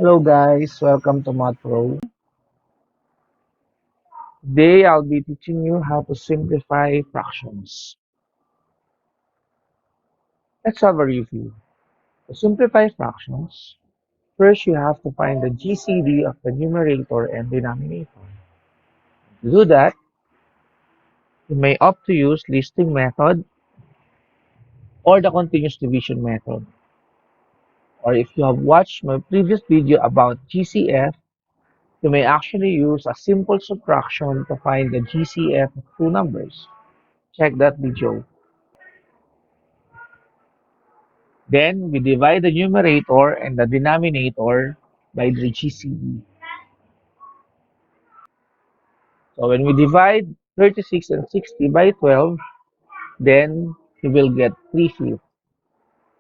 Hello guys, welcome to Math Pro. Today I'll be teaching you how to simplify fractions. Let's have a review. To simplify fractions, first you have to find the GCD of the numerator and denominator. To do that, you may opt to use listing method or the continuous division method. Or if you have watched my previous video about GCF, you may actually use a simple subtraction to find the GCF of two numbers. Check that video. Then we divide the numerator and the denominator by the GCD. So when we divide 36 and 60 by 12, then we will get 3/5.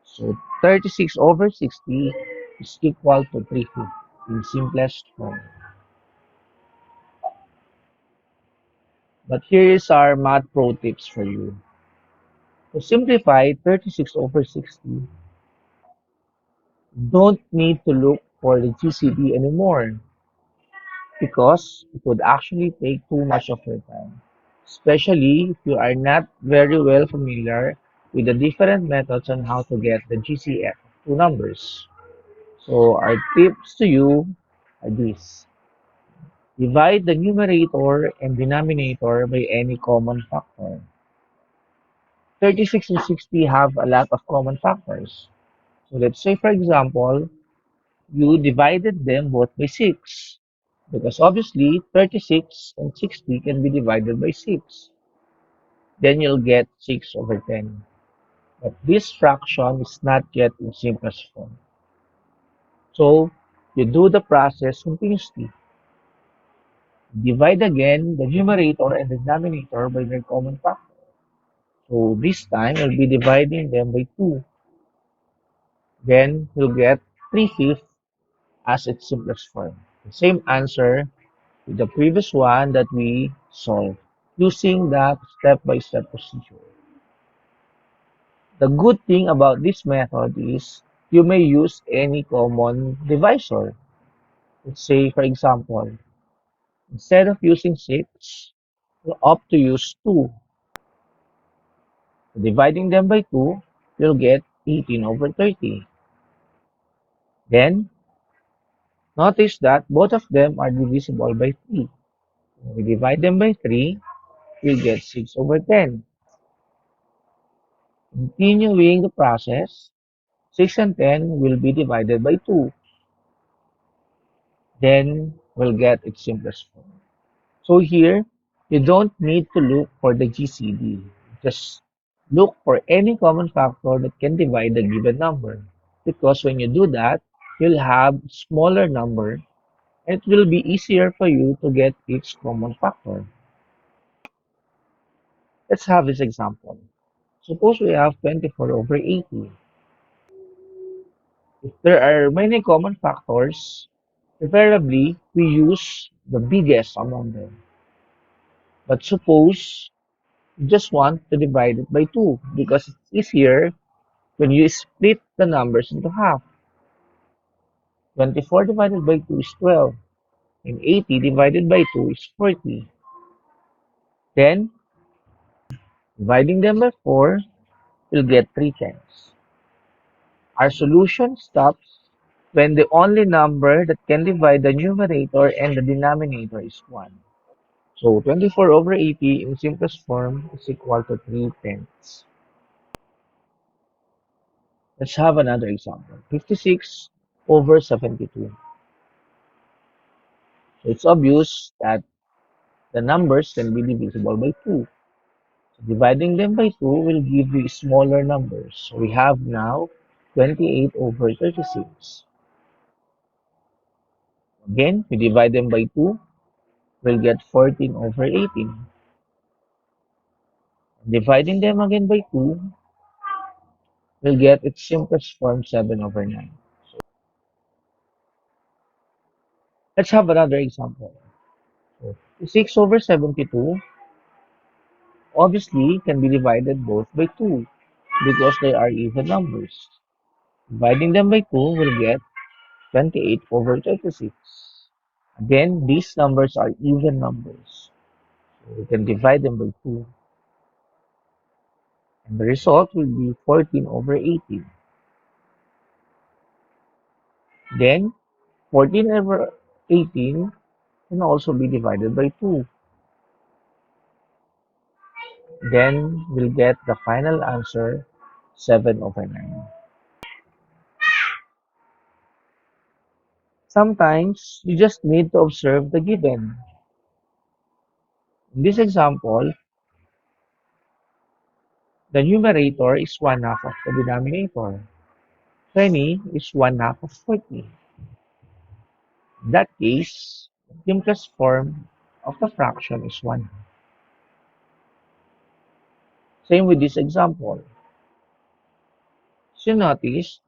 So 36 over 60 is equal to 3/5 in simplest form. But here is our math pro tips for you. To simplify 36 over 60, don't need to look for the GCD anymore because it would actually take too much of your time, especially if you are not very well familiar with the different methods on how to get the GCF to numbers. So our tips to you are these. Divide the numerator and denominator by any common factor. 36 and 60 have a lot of common factors. So let's say, for example, you divided them both by 6. Because obviously, 36 and 60 can be divided by 6. Then you'll get 6 over 10. But this fraction is not yet in simplest form. So, you do the process continuously. Divide again the numerator and the denominator by their common factor. So, this time, you'll be dividing them by 2. Then, you'll get 3/5 as its simplest form. The same answer with the previous one that we solved using that step-by-step procedure. The good thing about this method is you may use any common divisor. Let's say, for example, instead of using 6, you opt to use 2. Dividing them by 2, you'll get 18 over 30. Then, notice that both of them are divisible by 3. When we divide them by 3, we'll get 6 over 10. Continuing the process, 6 and 10 will be divided by 2. Then we'll get its simplest form. So here, you don't need to look for the GCD. Just look for any common factor that can divide the given number. Because when you do that, you'll have smaller number and it will be easier for you to get each common factor. Let's have this example. Suppose we have 24 over 80. If there are many common factors, preferably we use the biggest among them. But suppose you just want to divide it by 2 because it's easier when you split the numbers into half. 24 divided by 2 is 12, and 80 divided by 2 is 40. Then, dividing them by 4, you'll get 3/10. Our solution stops when the only number that can divide the numerator and the denominator is 1. So 24 over 80 in simplest form is equal to 3/10. Let's have another example. 56 over 72. So it's obvious that the numbers can be divisible by 2. So dividing them by 2 will give you smaller numbers. So we have now 28 over 36. Again, we divide them by 2, we'll get 14 over 18. Dividing them again by 2, we'll get its simplest form 7 over 9. Let's have another example. So 6 over 72 obviously can be divided both by 2 because they are even numbers. Dividing them by 2 will get 28 over 26. Again, these numbers are even numbers. So we can divide them by 2. And the result will be 14 over 18. Then, 14 over 18 can also be divided by 2. Then, we'll get the final answer, 7 over 9. Sometimes, you just need to observe the given. In this example, the numerator is 1/2 of the denominator. 20 is 1/2 of 40. In that case, the simplest form of the fraction is 1. Same with this example. So notice,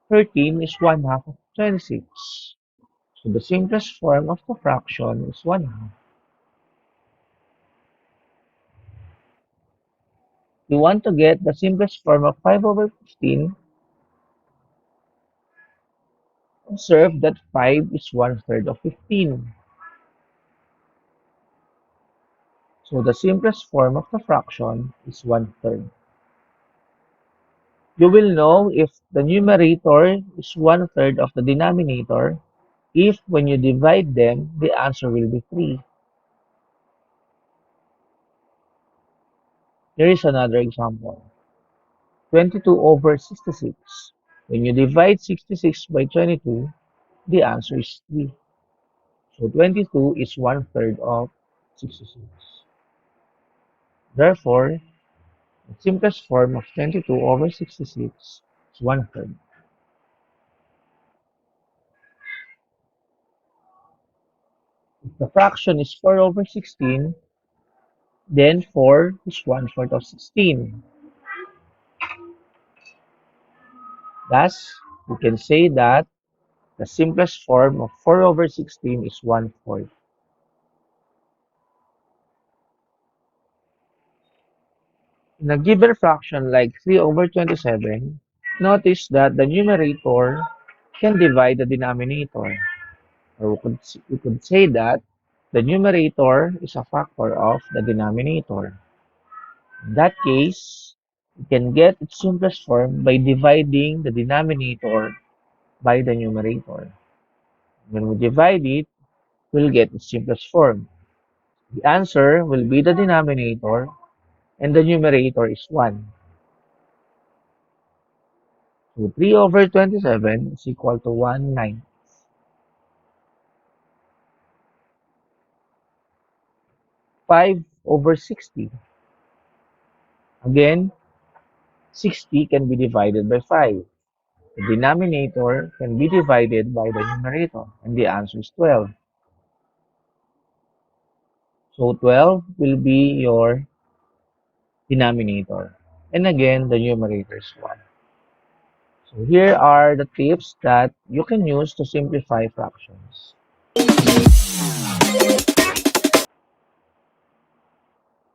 13 is 1/2 of 26. So the simplest form of the fraction is 1/2. We want to get the simplest form of 5 over 15. Observe that 5 is 1/3 of 15. So the simplest form of the fraction is 1/3. You will know if the numerator is 1/3 of the denominator if when you divide them, the answer will be 3. Here is another example. 22 over 66. When you divide 66 by 22, the answer is 3. So 22 is 1/3 of 66. Therefore, the simplest form of 22 over 66 is 1/3. If the fraction is 4 over 16, then 4 is 1/4 of 16. Thus, we can say that the simplest form of 4 over 16 is 1/4. In a given fraction like 3 over 27, notice that the numerator can divide the denominator. Or we could say that the numerator is a factor of the denominator. In that case, we can get its simplest form by dividing the denominator by the numerator. When we divide it, we'll get its simplest form. The answer will be the denominator and the numerator is 1. So 3 over 27 is equal to 1/9. 5 over 60. Again, 60 can be divided by 5. The denominator can be divided by the numerator, and the answer is 12. So 12 will be your denominator. And again, the numerator is 1. So here are the tips that you can use to simplify fractions.